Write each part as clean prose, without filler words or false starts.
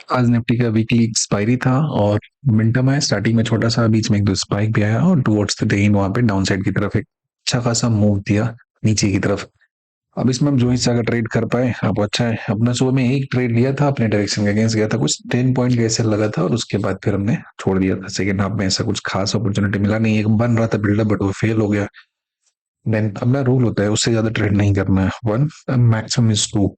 आज निफ्टी का weekly expiry था और मिनटम है स्टार्टिंग में छोटा सा, बीच में एक दो स्पाइक भी आया और टुवर्ड्स द डे वहां पे डाउन साइड की तरफ एक अच्छा खासा मूव दिया नीचे की तरफ। अब इसमें हम जो हिस्सा का ट्रेड कर पाए अब अच्छा है। अपना सुबह में एक ट्रेड लिया था, अपने डायरेक्शन के अगेंस्ट गया था, कुछ 10 पॉइंट कैसे लगा था और उसके बाद फिर हमने छोड़ दिया था। सेकेंड हाफ में ऐसा कुछ खास अपॉर्चुनिटी मिला नहीं, एक बन रहा था बिल्डअप बट वो फेल हो गया। देन अपना रूल होता है उससे ज्यादा ट्रेड नहीं करना है, वन मैक्सिमम इज टू,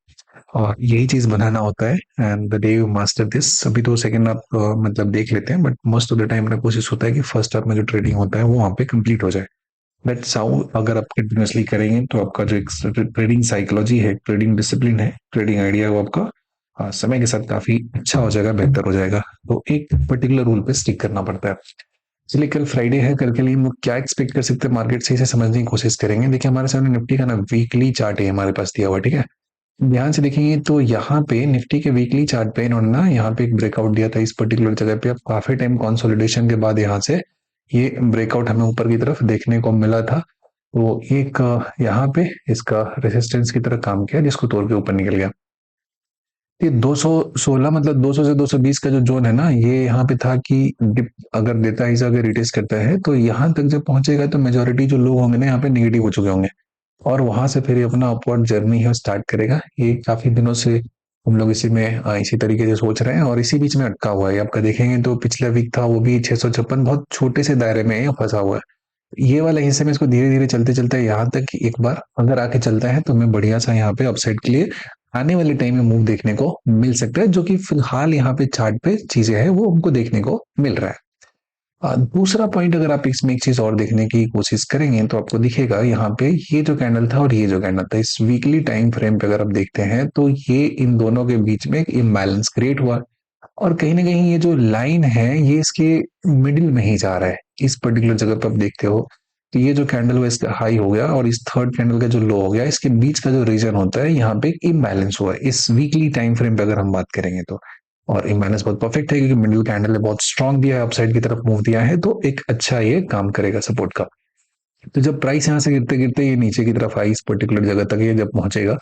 और यही चीज बनाना होता है। And the day you master this, अभी तो सेकंड आप मतलब देख लेते हैं but most of the time मेरा कोशिश होता है कि फर्स्ट हाफ में जो ट्रेडिंग होता है वो वहाँ पे कंप्लीट हो जाए। दैट्स हाउ अगर आप कंटिन्यूसली करेंगे तो आपका जो एक ट्रेडिंग साइकोलॉजी है, ट्रेडिंग डिसिप्लिन है, ट्रेडिंग आइडिया है वो आपका समय के साथ काफी अच्छा हो जाएगा, बेहतर हो जाएगा। तो एक पर्टिकुलर रूल पे स्टिक करना पड़ता है। इसलिए कल फ्राइडे है, कल के लिए हम लोग क्या एक्सपेक्ट कर सकते हैं मार्केट से, इसे समझने की कोशिश करेंगे। देखिए हमारे सामने निफ्टी का ना वीकली चार्ट है हमारे पास दिया हुआ, ठीक है। ध्यान से देखेंगे तो यहाँ पे निफ्टी के वीकली चार्ट पे इन्होंने ना यहाँ पे एक ब्रेकआउट दिया था इस पर्टिकुलर जगह पे। अब काफी टाइम कंसोलिडेशन के बाद यहाँ से ये ब्रेकआउट हमें ऊपर की तरफ देखने को मिला था। तो एक यहाँ पे इसका रेसिस्टेंस की तरह काम किया जिसको तोड़ के ऊपर निकल गया। ये 216 मतलब 200 से 220 का जो जोन है ना, ये यहाँ पे था कि डिप अगर देता है, इसे अगर रिटेस्ट करता है तो यहाँ तक जब पहुंचेगा तो मेजोरिटी जो लोग होंगे ना यहाँ पे नेगेटिव हो चुके होंगे और वहां से फिर ये अपना अपवर्ड जर्नी है स्टार्ट करेगा। ये काफी दिनों से हम लोग इसी में इसी तरीके से सोच रहे हैं और इसी बीच में अटका हुआ है। आपका देखेंगे तो पिछला वीक था वो भी 656, बहुत छोटे से दायरे में ये फंसा हुआ है। ये वाले हिस्से में इसको धीरे धीरे चलते चलते यहाँ तक कि एक बार अगर आके चलता है तो हमें बढ़िया सा यहाँ पे अपसाइड के लिए आने वाले टाइम में मूव देखने को मिल सकता है, जो कि फिलहाल यहाँ पे चार्ट पे चीजें हैं वो हमको देखने को मिल रहा है। दूसरा पॉइंट अगर आप इसमें एक चीज और देखने की कोशिश करेंगे तो आपको दिखेगा यहाँ पे ये जो कैंडल था और ये जो कैंडल था, इस वीकली टाइम फ्रेम पे अगर आप देखते हैं तो ये इन दोनों के बीच में एक इम्बैलेंस क्रिएट हुआ और कहीं ना कहीं ये जो लाइन है ये इसके मिडिल में ही जा रहा है। इस पर्टिकुलर जगह पे आप देखते हो तो ये जो कैंडल हुआ इसका हाई हो गया और इस थर्ड कैंडल का जो लो हो गया, इसके बीच का जो रीजन होता है यहाँ पे एक इम्बैलेंस हुआ है इस वीकली टाइम फ्रेम पे अगर हम बात करेंगे तो। और इम्बैलेंस बहुत परफेक्ट है क्योंकि मिडिल कैंडल ने बहुत स्ट्रांग दिया है, अपसाइड की तरफ मूव दिया है, तो एक अच्छा ये काम करेगा सपोर्ट का। तो जब प्राइस यहाँ से गिरते गिरते ये नीचे की तरफ आई इस पर्टिकुलर जगह तक, ये जब पहुंचेगा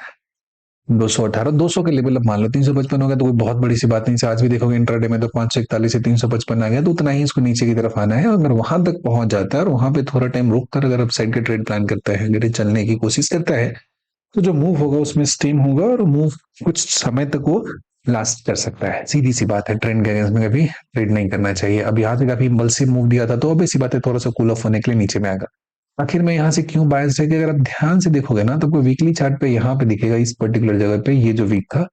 218 200 के लेवल, अब मान लो 355 हो गया तो कोई बहुत बड़ी सी बात नहीं। आज भी देखोगे इंट्राडे में तो 541 से 355 आ गया, तो उतना ही इसको नीचे की तरफ आना है। अगर वहां तक पहुंच जाता है और वहां पे थोड़ा टाइम रुक कर अगर अपसाइड का ट्रेड प्लान करता है, अगर ये चलने की कोशिश करता है तो जो मूव होगा उसमें स्टीम होगा और मूव कुछ समय तक वो लास्ट कर सकता है। सीधी सी बात है, ट्रेंड के अगेंस्ट में कभी ट्रेड नहीं करना चाहिए। अब यहाँ से काफी इम्पल्सिव मूव दिया था तो अब ऐसी बात है थोड़ा सा कूल ऑफ होने के लिए नीचे में आएगा। आखिर में यहाँ से क्यों बायस है कि अगर आप ध्यान से देखोगे ना तो आपको वीकली चार्ट पे यहाँ पे दिखेगा इस पर्टिकुलर जगह पे ये जो वीक था,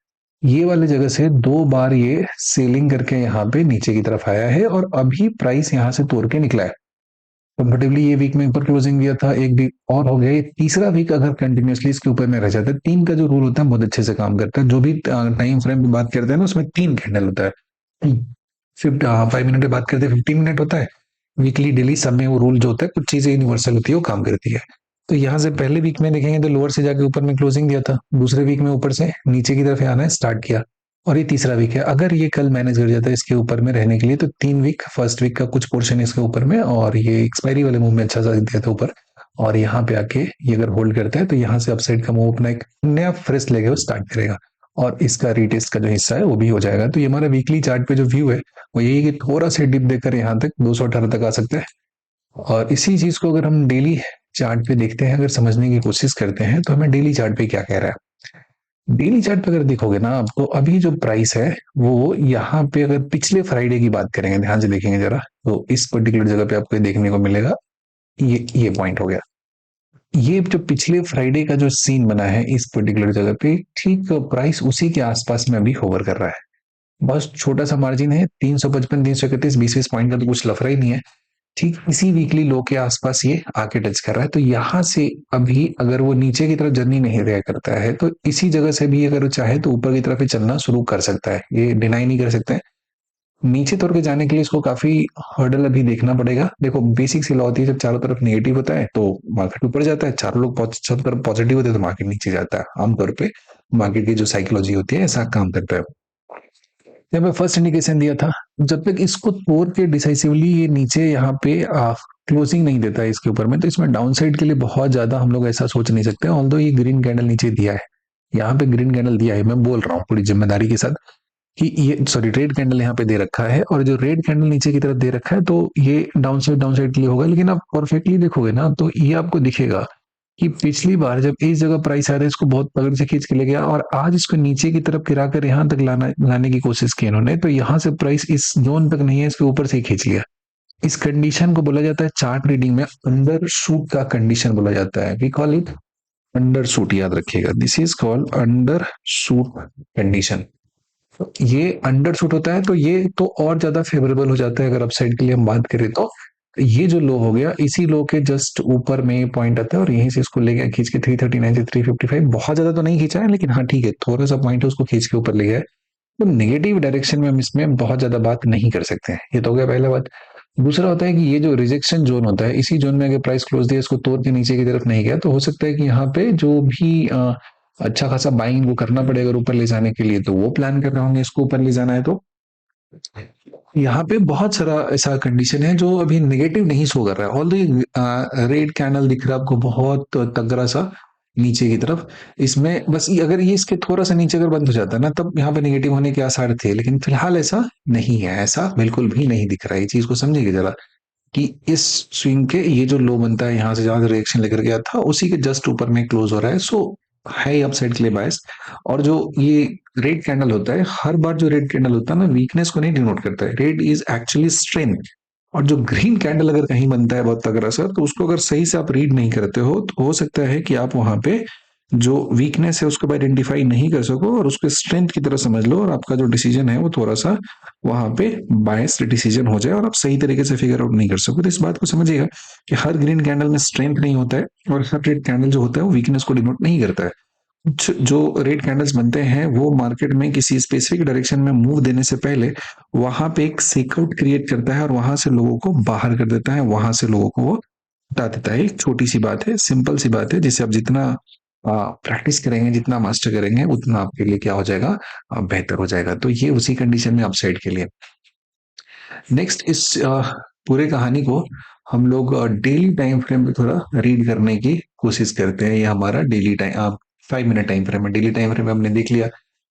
ये वाले जगह से दो बार ये सेलिंग करके यहाँ पे नीचे की तरफ आया है और अभी प्राइस यहाँ से तोड़ के निकला है कंफर्टेबली। ये वीक में ऊपर क्लोजिंग दिया था, एक वीक और हो गया, ये तीसरा वीक अगर कंटिन्यूअसली इसके ऊपर में रह जाता है। तीन का जो रूल होता है बहुत अच्छे से काम करता है। जो भी टाइम फ्रेम की बात करते हैं ना उसमें तीन कैंडल होता है। 5 मिनट की बात करते हैं 15 मिनट होता है। वीकली डेली सब में वो रूल जो होता है, कुछ चीजें यूनिवर्सल होती है वो काम करती है। तो यहाँ से पहले वीक में देखेंगे तो लोअर से जाके ऊपर में क्लोजिंग दिया था, दूसरे वीक में ऊपर से नीचे की तरफ आना स्टार्ट किया और ये तीसरा वीक है। अगर ये कल मैनेज कर जाता है इसके ऊपर में रहने के लिए तो 3 वीक, फर्स्ट वीक का कुछ पोर्शन इसके ऊपर में और ये एक्सपायरी वाले मूव में अच्छा सा दिया था ऊपर, और यहाँ पे आके ये अगर होल्ड करता है तो यहाँ से अपसाइड का मूव अपना एक नया फ्रेश लेके वो स्टार्ट करेगा और इसका रीटेस्ट का जो हिस्सा है वो भी हो जाएगा। तो ये हमारा वीकली चार्ट पे जो व्यू है वो यही है कि थोड़ा सा डिप देकर यहाँ तक 218 तक आ सकता है। और इसी चीज को अगर हम डेली चार्ट पे देखते हैं, अगर समझने की कोशिश करते हैं तो हमें डेली चार्ट पे क्या कह रहा है। डेली चार्ट पे अगर देखोगे ना आपको अभी जो प्राइस है वो यहाँ पे अगर पिछले फ्राइडे की बात करेंगे, ध्यान से देखेंगे जरा, तो इस पर्टिकुलर जगह पे आपको देखने को मिलेगा ये पॉइंट हो गया। ये जो पिछले फ्राइडे का जो सीन बना है इस पर्टिकुलर जगह पे, ठीक प्राइस उसी के आसपास में अभी होवर कर रहा है। बस छोटा सा मार्जिन है, 355 331, 20 पॉइंट का तो कुछ लफड़ा ही नहीं है। ठीक इसी वीकली लो के आसपास ये आके टच कर रहा है। तो यहां से अभी अगर वो नीचे की तरफ जर्नी नहीं रहा करता है तो इसी जगह से भी अगर वो चाहे तो ऊपर की तरफ ही चलना शुरू कर सकता है, ये डिनाई नहीं कर सकते हैं। नीचे तोड़ के जाने के लिए इसको काफी हर्डल अभी देखना पड़ेगा। देखो बेसिक सी लॉ होती है, जब चारों तरफ नेगेटिव होता है तो मार्केट ऊपर जाता है, चारों लोग सब तरफ पॉजिटिव होते हैं तो मार्केट नीचे जाता है। आमतौर पे मार्केट की जो साइकोलॉजी होती है ऐसा काम करता है। जब मैं फर्स्ट इंडिकेशन दिया था, जब तक इसको तोड़ के डिसाइसिवली ये नीचे यहाँ पे क्लोजिंग नहीं देता है इसके ऊपर में, तो इसमें डाउन साइड के लिए बहुत ज्यादा हम लोग ऐसा सोच नहीं सकते। ऑल्दो ये ग्रीन कैंडल नीचे दिया है, यहाँ पे ग्रीन कैंडल दिया है, मैं बोल रहा हूँ पूरी जिम्मेदारी के साथ कि ये सॉरी रेड कैंडल यहाँ पे दे रखा है और जो रेड कैंडल नीचे की तरफ दे रखा है तो ये डाउन साइड के लिए होगा। लेकिन आप परफेक्टली देखोगे ना तो ये आपको दिखेगा कि पिछली बार जब इस जगह प्राइस आया था इसको बहुत पकड़ से खींच के ले गया और आज इसको नीचे की तरफ गिराकर यहाँ तक लाने की कोशिश की इन्होंने, तो यहाँ से प्राइस इस जोन तक नहीं है, इसके ऊपर से ही खींच लिया। इस कंडीशन को बोला जाता है चार्ट रीडिंग में अंडर शूट का कंडीशन बोला जाता है। We call it undershoot, याद रखिएगा, this is called undershoot condition. ये अंडर शूट होता है तो ये तो और ज्यादा फेवरेबल हो जाता है अगर अपसाइड के लिए हम बात करें तो। ये जो लो हो गया इसी लो के जस्ट ऊपर में पॉइंट आता है और यहीं से इसको ले गया खींच के 339 से 355, बहुत ज्यादा तो नहीं खींचा है लेकिन हाँ ठीक है, थोड़ा सा पॉइंट है उसको खींच के ऊपर ले गया है। तो नेगेटिव डायरेक्शन में हम इसमें बहुत ज्यादा बात नहीं कर सकते हैं। ये तो हो गया पहला बात। दूसरा होता है कि ये जो रिजेक्शन जोन होता है इसी जोन में अगर प्राइस क्लोज दिया इसको तोड़ के नीचे की तरफ नहीं गया तो हो सकता है कि यहाँ पे जो भी अच्छा खासा बाइंग वो करना पड़ेगा अगर ऊपर ले जाने के लिए, तो वो प्लान कर रहे होंगे इसको ऊपर ले जाना है। तो यहाँ पे बहुत सारा ऐसा कंडीशन है जो अभी नेगेटिव नहीं शो कर रहा है। ऑल रेड कैंडल दिख रहा है आपको बहुत तगड़ा सा नीचे की तरफ, इसमें बस अगर ये इसके थोड़ा सा नीचे अगर बंद हो जाता है ना तब यहाँ पे नेगेटिव होने के आसार थे, लेकिन फिलहाल ऐसा नहीं है, ऐसा बिल्कुल भी नहीं दिख रहा है। ये चीज को समझिएगा जरा कि इस स्विंग के ये जो लो बनता है यहाँ से जहां से रिएक्शन लेकर गया था उसी के जस्ट ऊपर में क्लोज हो रहा है, सो है अपसाइड के लिए बायस। और जो ये रेड कैंडल होता है, हर बार जो रेड कैंडल होता है ना वीकनेस को नहीं डिनोट करता है, रेड इज एक्चुअली स्ट्रेंथ। और जो ग्रीन कैंडल अगर कहीं बनता है बहुत तगड़ा सा तो उसको अगर सही से आप रीड नहीं करते हो तो हो सकता है कि आप वहां पे जो वीकनेस है उसको आइडेंटिफाई नहीं कर सको और उसको स्ट्रेंथ की तरह समझ लो और आपका जो डिसीजन है वो थोड़ा सा वहां पे बायस्ड डिसीजन हो जाए और आप सही तरीके से फिगर आउट नहीं कर सको। तो इस बात को समझिएगा कि हर ग्रीन कैंडल में स्ट्रेंथ नहीं होता है और हर रेड कैंडल जो होता है वो वीकनेस को डिनोट नहीं करता है। कुछ जो रेड कैंडल्स बनते हैं वो मार्केट में किसी स्पेसिफिक डायरेक्शन में मूव देने से पहले वहां पे एक सेकआउट क्रिएट करता है और वहां से लोगों को बाहर कर देता है, वहां से लोगों को वो हटा देता है। एक छोटी सी बात है, सिंपल सी बात है, जिसे आप जितना प्रैक्टिस करेंगे जितना मास्टर करेंगे उतना आपके लिए क्या हो जाएगा, बेहतर हो जाएगा। तो ये उसी कंडीशन में अपसाइड के लिए। नेक्स्ट इस पूरे कहानी को हम लोग डेली टाइम फ्रेम पे थोड़ा रीड करने की कोशिश करते हैं। ये हमारा daily time 5 minute time frame है। डेली टाइम फ्रेम हमने देख लिया,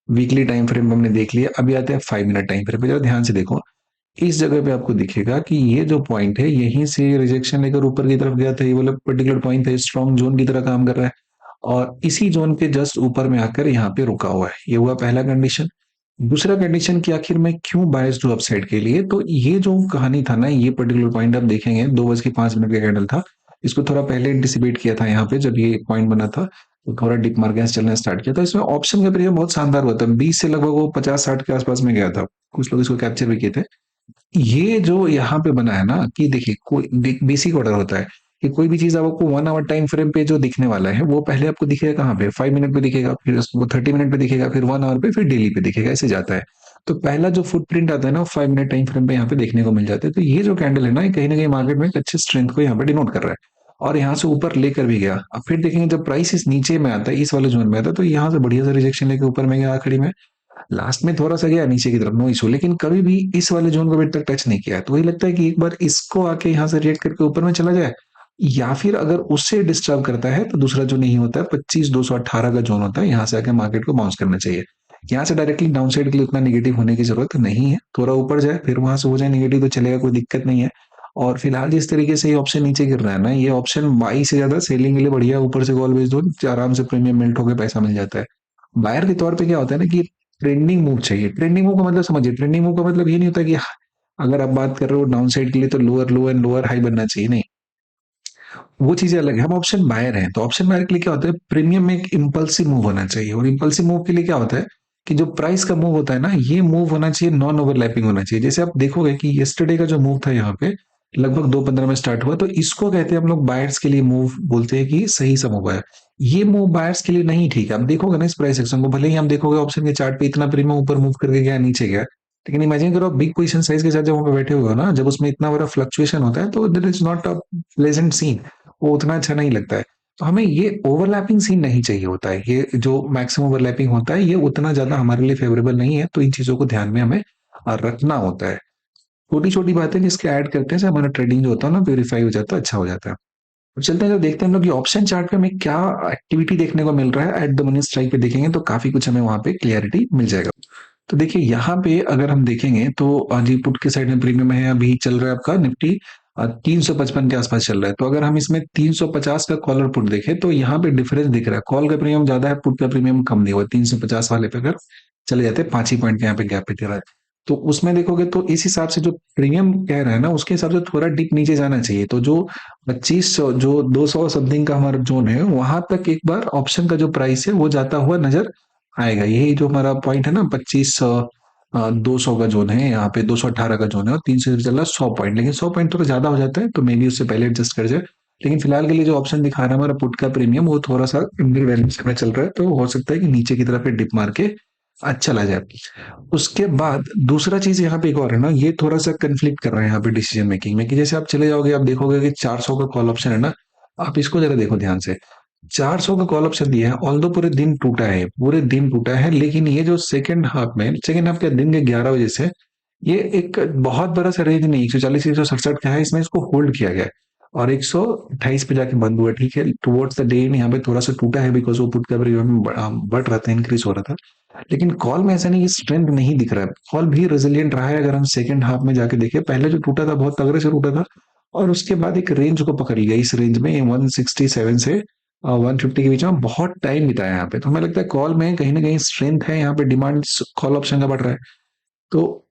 वीकली टाइम फ्रेम हमने देख लिया, अभी आते हैं 5 मिनट टाइम फ्रेम पे। जरा ध्यान से देखो, इस जगह पे आपको दिखेगा कि ये जो पॉइंट है यहीं से रिजेक्शन लेकर ऊपर की तरफ गया था, ये वाला पर्टिकुलर पॉइंट है, स्ट्रॉन्ग जोन की तरह काम कर रहा है और इसी जोन के जस्ट ऊपर में आकर यहाँ पे रुका हुआ है। ये हुआ पहला कंडीशन। दूसरा कंडीशन कि आखिर मैं क्यों बायस्ड हूँ अपसाइड के लिए, तो ये जो कहानी था ना, ये पर्टिकुलर पॉइंट आप देखेंगे 2:05 का कैंडल था। इसको थोड़ा पहले एंटिसिपेट किया था यहाँ पे जब ये पॉइंट बना था, तो थोड़ा डिप मार के चलना स्टार्ट किया था। इसमें ऑप्शन का प्रीमियम बहुत शानदार हुआ था, 20 से लगभग वो 50-60 के आसपास में गया था। कुछ लोग इसको कैप्चर भी किए थे। ये जो यहाँ पे बना है ना कि देखिए कोई बेसिक ऑर्डर होता है कि कोई भी चीज आपको 1 आवर टाइम फ्रेम पे जो दिखने वाला है वो पहले आपको दिखेगा कहाँ पे, 5 मिनट पे दिखेगा, फिर उसको 30 मिनट पे दिखेगा, फिर 1 आवर पे, फिर डेली पे दिखेगा, ऐसे जाता है। तो पहला जो फुटप्रिंट आता है ना 5 मिनट टाइम फ्रेम पे यहाँ पे देखने को मिल जाता है। तो ये जो कैंडल है ना, कहीं ना कहीं मार्केट में एक अच्छे स्ट्रेंथ को यहाँ पे डिनोट कर रहा है और यहाँ से ऊपर लेकर भी गया। अब फिर देखेंगे जब प्राइस इस नीचे में आता है, इस वाले जोन में आता है, तो यहाँ से बढ़िया सा रिजेक्शन लेके ऊपर में गया आखिरी में, लास्ट में थोड़ा सा गया नीचे की तरफ, नो इशू, लेकिन कभी भी इस वाले जोन को अभी तक टच नहीं किया। तो वही लगता है कि एक बार इसको आके यहाँ से रिएक्ट करके ऊपर में चला जाए, या फिर अगर उससे डिस्टर्ब करता है तो दूसरा जो नहीं होता है 25,218 का जोन होता है, यहाँ से आके मार्केट को बाउंस करना चाहिए। यहाँ से डायरेक्टली डाउन साइड के लिए उतना निगेटिव होने की जरूरत नहीं है, थोड़ा ऊपर जाए फिर वहां से हो जाए निगेटिव तो चलेगा, कोई दिक्कत नहीं है। और फिलहाल जिस तरीके से ये ऑप्शन नीचे गिर रहा है ना, ये ऑप्शन बाई से ज्यादा सेलिंग के लिए बढ़िया, ऊपर से कॉल भेज दो, आराम से प्रीमियम मिल्ट होकर पैसा मिल जाता है। बायर के तौर पे क्या होता है ना कि ट्रेंडिंग मूव चाहिए। ट्रेंडिंग मूव का मतलब समझिए, ट्रेंडिंग मूव का मतलब ये नहीं होता कि अगर आप बात कर रहे हो डाउन साइड के लिए तो lower low and lower high बनना चाहिए, नहीं, वो चीजें अलग है। हम ऑप्शन बायर हैं तो ऑप्शन बायर के लिए क्या होता है, प्रीमियम में एक इंपल्सिव मूव होना चाहिए। और इंपल्सिव मूव के लिए क्या होता है कि जो प्राइस का मूव होता है ना, ये मूव होना चाहिए, नॉन ओवरलैपिंग होना चाहिए। जैसे आप देखोगे कि यस्टरडे का जो मूव था यहाँ पे लगभग 2:15 में स्टार्ट हुआ, तो इसको कहते हैं हम लोग बायर्स के लिए मूव, बोलते हैं कि सही सा मूव है। ये मूव बायर्स के लिए नहीं ठीक है। आप देखोगे ना इस प्राइस एक्शन को, भले ही हम देखोगे ऑप्शन के चार्ट पे इतना प्रीमियम ऊपर मूव करके गया नीचे गया, लेकिन इमेजिन करो आप बिग पोजीशन साइज के साथ जब वहां पे बैठे हुए हो ना, जब उसमें इतना बड़ा फ्लक्चुएशन होता है तो that is not a pleasant scene, वो उतना अच्छा नहीं लगता है। तो हमें ये ओवरलैपिंग सीन नहीं चाहिए होता है, ये जो मैक्सिमम ओवरलैपिंग होता है ये उतना ज्यादा हमारे लिए फेवरेबल नहीं है। तो इन चीजों को ध्यान में हमें रखना होता है। छोटी छोटी बातें जिसके ऐड करते हैं से हमारा ट्रेडिंग जो होता है ना प्यूरिफाई हो जाता है, अच्छा हो जाता है। अब चलते हैं जब देखते हैं हम लोग कि ऑप्शन चार्ट पे हमें क्या एक्टिविटी देखने को मिल रहा है, एट द मनी स्ट्राइक पे देखेंगे तो काफी कुछ हमें वहां पे क्लियरिटी मिल जाएगा। तो देखिए यहाँ पे अगर हम देखेंगे तो जी पुट के साइड में प्रीमियम है, अभी चल रहा है आपका निफ्टी 355 के आसपास चल रहा है। तो अगर हम इसमें 350 का कॉलर पुट देखें तो यहाँ पे डिफरेंस दिख रहा है, कॉल का प्रीमियम ज्यादा है, पुट का प्रीमियम कम नहीं हुआ। 350 वाले पे अगर चले जाते हैं 5 ही पॉइंट का यहाँ पे गैप पे दे रहा है। तो उसमें देखोगे तो इस हिसाब से जो प्रीमियम कह रहा है ना, उसके हिसाब से थोड़ा डिप नीचे जाना चाहिए। तो जो 2500 जो 200 समथिंग का हमारा जोन है, वहां तक एक बार ऑप्शन का जो प्राइस है वो जाता हुआ नजर आएगा। यही जो हमारा पॉइंट है ना, 200 का जोन है, यहाँ पे 218 का जोन है, और 300 से चल रहा है 100 पॉइंट। लेकिन 100 पॉइंट थोड़ा ज्यादा हो जाता है, तो मे बी उससे पहले एडजस्ट कर जाए। लेकिन फिलहाल के लिए जो ऑप्शन दिखा रहा है हमारा पुट का प्रीमियम, वो थोड़ा सा अंडर वैल्यूएशन में चल रहा है, तो हो सकता है कि नीचे की तरफ डिप मार के अच्छा चला जाए। उसके बाद दूसरा चीज यहाँ पे एक और है ना, ये थोड़ा सा कंफ्लिक्ट कर रहा है यहाँ पे डिसीजन मेकिंग में, कि जैसे आप चले जाओगे, आप देखोगे कि 400 का कॉल ऑप्शन है ना, आप इसको जरा देखो ध्यान से। 400 का कॉल ऑप्शन दिया है, ऑल्दो पूरे दिन टूटा है, पूरे दिन टूटा है, लेकिन ये जो सेकंड हाफ के दिन के 11 बजे से, ये एक बहुत बड़ा सा रेंज नहीं, 140 167 का है, इसमें इसको होल्ड किया गया है और 128 पे जाके बंद हुआ। ठीक है, टुवर्ड्स द डे यहाँ पे थोड़ा सा टूटा है, बिकॉज वो पुट का प्रीमियम बढ़ रहा था, इंक्रीज हो रहा था। लेकिन कॉल में ऐसा नहीं कि स्ट्रेंथ नहीं दिख रहा है, कॉल भी रेजिलियंट रहा है। अगर हम सेकंड हाफ में जाके देखें, पहले जो टूटा था बहुत तगड़े से टूटा था, और उसके बाद एक रेंज को पकड़ लिया, इस रेंज में 167 से 150 के बीच में बहुत टाइम बिताया यहाँ पे। तो हमें लगता है कॉल में कहीं ना कहीं स्ट्रेंथ है, यहाँ पे डिमांड कॉल ऑप्शन का बढ़ रहा है। तो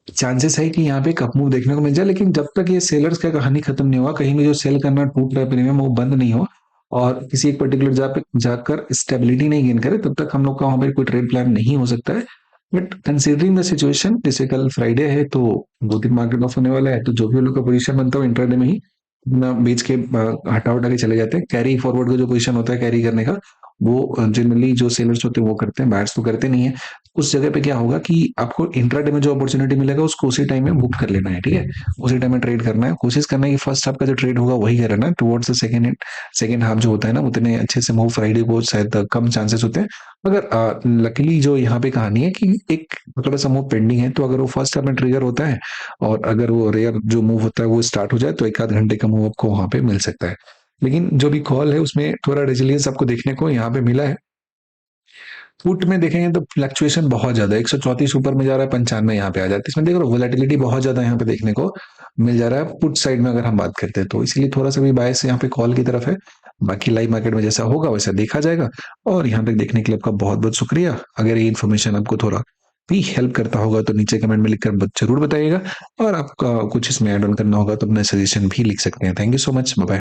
चांसेस है कि यहाँ पे एक अप मूव देखने को मिल जाए। लेकिन जब तक ये सेलर्स का कहानी खत्म नहीं हुआ, कहीं भी जो सेल करना टूट रहा है प्रीमियम, वो बंद नहीं हो और किसी एक पर्टिकुलर जगह पे जाकर स्टेबिलिटी नहीं गेन करे, तब तक हम लोग का वहां पर कोई ट्रेड प्लान नहीं हो सकता है। बट कंसीडरिंग द सिचुएशन, जैसे कल फ्राइडे है तो 2 दिन मार्केट ऑफ होने वाला है, तो जो भी हम लोग का पोजीशन बनता है इंट्राडे में ही ना बेच के हटा उठा के चले जाते हैं। कैरी फॉरवर्ड का जो पोजीशन होता है कैरी करने का, वो जनरली जो सेलर्स होते हैं वो करते हैं, बायर्स तो करते नहीं है। उस जगह पे क्या होगा कि आपको इंट्राडे में जो अपॉर्चुनिटी मिलेगा उसको उसी टाइम में बुक कर लेना है। ठीक है, उसी टाइम में ट्रेड करना है, कोशिश करना है कि फर्स्ट हाफ का जो ट्रेड होगा वही करना है। टुवर्ड्स द सेकंड हाफ जो होता है ना, उतने अच्छे से मूव फ्राइडे को शायद कम चांसेस होते हैं। मगर लकीली जो यहाँ पे कहानी है कि एक थोड़ा सा मूव पेंडिंग है, तो अगर वो फर्स्ट हाफ में ट्रिगर होता है और अगर वो रेयर जो मूव होता है वो स्टार्ट हो जाए, तो एक आध घंटे का मूव आपको वहां पे मिल सकता है। लेकिन जो भी कॉल है उसमें थोड़ा रेजिलियंस आपको देखने को यहाँ पे मिला है। पुट में देखेंगे तो फ्लक्चुएशन बहुत ज्यादा है, 134 ऊपर में जा रहा है, 95 यहाँ पे आ जाता है। इसमें देख रहे हो वोलेटिलिटी बहुत ज्यादा यहाँ पे देखने को मिल जा रहा है पुट साइड में अगर हम बात करते हैं तो, इसीलिए थोड़ा सा भी बायस यहाँ पे कॉल की तरफ है। बाकी लाइव मार्केट में जैसा होगा वैसा देखा जाएगा। और यहाँ पे देखने के लिए आपका बहुत बहुत शुक्रिया। अगर ये इन्फॉर्मेशन आपको थोड़ा भी हेल्प करता होगा तो नीचे कमेंट में लिखकर जरूर बताइएगा, और आपका कुछ इसमें ऐड ऑन करना होगा तो अपना सजेशन भी लिख सकते हैं। Thank you so much, bye.